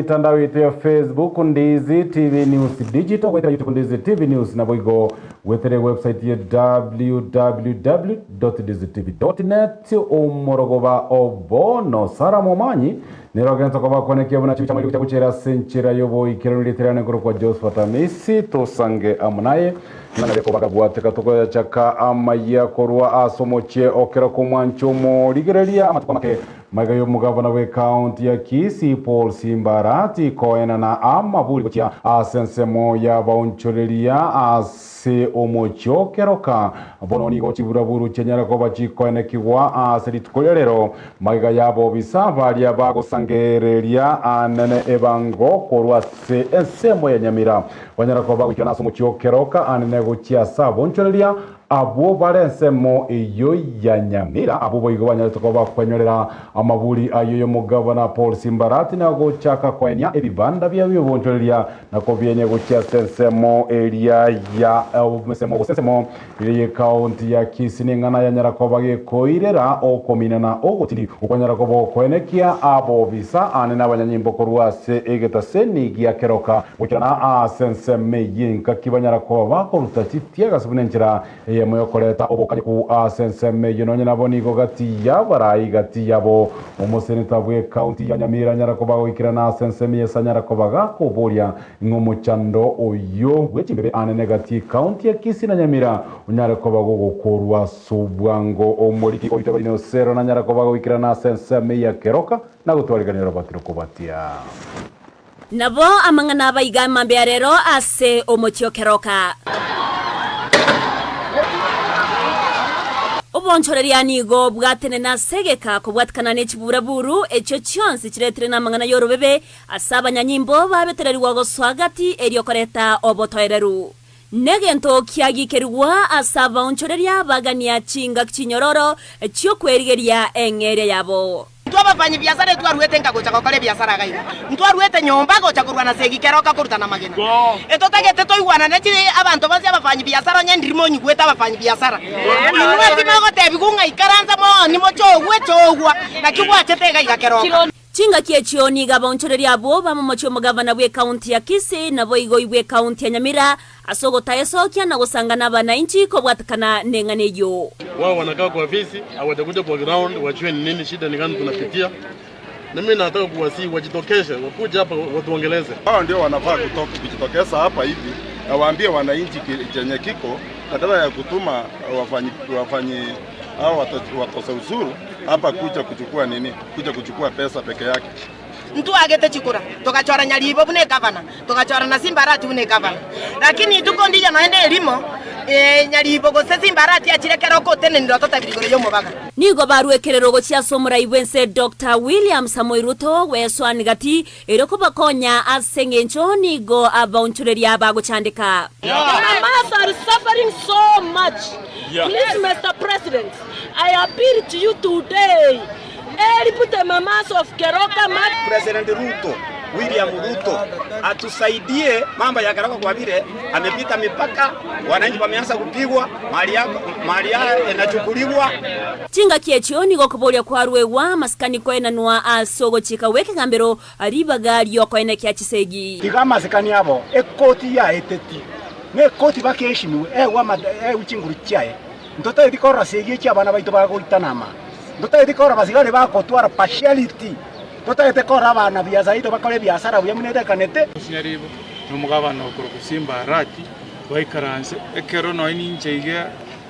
mitandao yetu ya Facebook Ndizi TV News Digital, wetera YouTube Ndizi TV News na boigo wetera website ya www.ndizitv.net umorogoba obono sara momanyi nirogenta kwa bakonekia buna chicha mwili kuchera senchira yobo ikero literane ngoro kwa Josephat Amisi tosange amunaye nana ko bagabwate katoko ya chaka amaya korwa asomoche okera kumwancho mo ligerelia amatukamake magayo mugavana we county ya Kisii Paul Simbarati koena na amabuli kuchia asensemo ya bauncholelia ase omochokeroka bononi go chiburaburu chenyara ko bachikoene kiwa aseritukolero magaga yabo bisava lya bago sangerelia anene ebango korwa se ensemo ya Nyamira banyara ko bago cyana somochokeroka anene go chia saboncholelia abo barensemo iyo ya Nyamira abo boigo banyara ko bakwenyorera amabuli ayo yo mugavana Paul Simbarati na go chaka kwenya ebibanda bya bibonjoleria nako byenye go chia sensemo area ya sensemo ile county ya Kisii ngana ya nyara ko bage koirera okomina na ogotiri ukonyara ko bokoenekia abo visa anena banyanyimbo korwase egeta seni ya keroka ukirana senseme yinka kibanyara ko bakoruta titia gasubunenjira moyo koleta obokanye ku senseme yinonye nabonigo gati yabarai gati yabo umuseneta bwe county ya Nyamira nyara ko bagikirana senseme yesanyara ko bagako bolia ngomuchando oyo wechimbebe anene gati county ya Kisii na Nyamira unyara ko bagokorwa subwango omoliki oitabino sero na nyara ko bagikirana senseme ya keroka na gutwariganira bakiro kubatia nabo amangana baigama mberero ase omochio keroka obonchoreria nigo bwatene na segeka kubwatkana n'ekiburaburu ekyo kyonsi kiretere n'amangana yorobebe asaba nyanyimbo babetereriwa goswagati eriyo koreta obotoereru negento kiagikerwa asaba onchoreria bagania chinga kinyororo ekyo kwerigeria engere yabo abafanyi biashara twaruete ngagocha gukore biashara gai ntwaruete nyomba gocha kurwana segikeroka kurutana mageni etotagete toigwana nechi abantu basi abafanyi biashara nyendirimo nyigweta abafanyi biashara inwati magotebi kunga ikaranza mo ni mochogwe chogwa na kigwachete gai gakeroka chinga kiechio ni gabonchoreria abo bamomochio mugavana bwe county ya Kisii na boigo bwe county ya Nyamira asogota yesokia na gusangana bananchi ko bwatakana nenganeyo wao wanakaa kwa ofisi hawajakuja kwa ground wajue ni nini shida ni gani tunapitia na mimi nataka kuwasi wajitokeshe wakuja hapa watuongeleze hao ndio wanafaa kujitokeza hapa hivi na waambie wananchi chenye kiko badala ya kutuma wafanyi hao watoza ushuru hapa kuja kuchukua pesa peke yake. Mtu agete chikura tukachora Nyalibo bune gavana tukachora na Simbarati bune gavana lakini tuko ndija naende elimo Nyalibo go Simbarati achirekera ko tene ndo totabirigoro yo mubaga nigo baruekerero go cia somura iwense Dr. William Samoei Ruto weswani gati eroko bakonya asengencho nigo abaunchureria bago chandika Mamas are suffering so much. Please Mr. President, I appeal to you today. Put the mamas of Keroka President Ruto, William Ruto atusaidie mambo ya Keroka kwa vile amepita mipaka, wananchi wameanza kupigwa, mali yao inachukuliwa. Chinga kiechio nigo kubolia kwa ruewa maskani koena nwa asogo chika weke ngambero aribagali yo koena kia chisegi. Tiga maskani yabo ekoti ya eteti. Ne koti bakeshimiwe wama uchinguru chiae. Ndoto edikora segi chia bana baito bagoitanama. Ndoto edikora basigale bakotwara partiality. Ndoto edikora abana biazaito bakore biasara buyamune kanete. Nyaribo numugabana okoro Simbarati waikaranse ekero no ininchege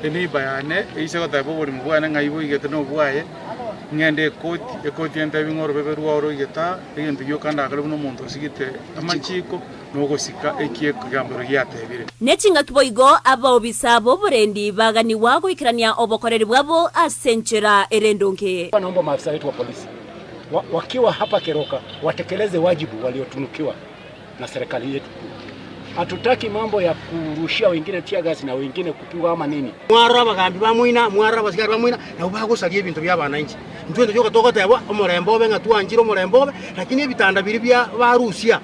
eni bayane isego tabo buri mubwana ngayibo igete no bwaye ngende ekoti entabi ngoro beberu oro igeta egento yokanda akale no muntu sigite amachiko nogosika ekie kugambiro yatebire nechinga kiboigo aba obisabo burendi bagani wago ikirania obokoreri bwabo asenchera erendonke naomba maafisa wetu wa polisi wakiwa hapa Keroka watekeleze wajibu waliotunukiwa na serikali yetu. Hatutaki mambo ya kurushia wengine tia gas na wengine kupigwa ama nini. Mwara bagambi bamwina mwara basigara bamwina na ubagosalie ibintu by'abananchi ntwende cyo katokota yabo omurembo benga tuanjiro omurembo lakini ebitanda biri bya barusia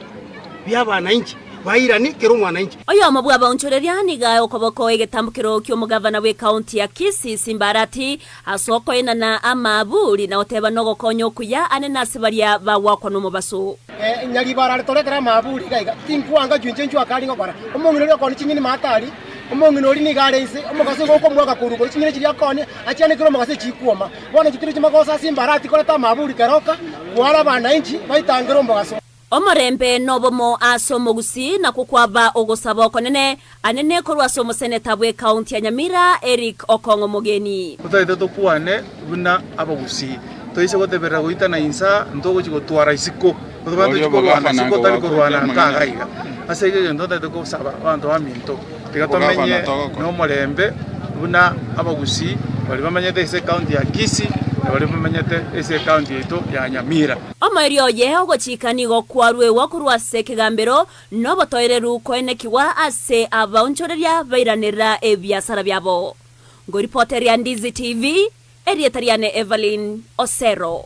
by'abananchi bairani kero mwananchi oyo mabwa baunchoreria niga okoboko egetambukiro kyo mugavana we county ya Kisii Simbarati asoko na amabuli na oteba nogo konyo kuya ane nasibaria bawakwa no mubaso nyari barare torekera mabuli gaiga tinkwanga junjenju akali ngokora omongino ko ni chinyini matari omongino ri ni garese omogase goko mwaka kurugo chinyini chiria kone achiane kiro mogase chikuoma bona chitiro chimagosa Simbarati koleta mabuli keroka kwara bananchi baitangiro mbogaso omorembe nobomo asomogusi na kukwaba ogosaba okonene anene korwa somo seneta bwe county ya Nyamira Eric Okongo Mogeni tutaite tukwane buna abagusi toise gotebera goitana insa ntogo chigotwara isiko totobando chikorwana siko tari korwana kagaiga asege ndota toko saba bantu baminto tigatomenye no morembe buna abagusi bali bamanyete ise county ya Kisii bali bamanyete ise county ito ya Nyamira omario ye ogochikani gokwarwe wakurwa sekegambero no botoireru koenekiwa ase abaunchoreria bairanira ebiasara byabo ngo reporter ya Ndizi TV Erietariane Evelyn Osero.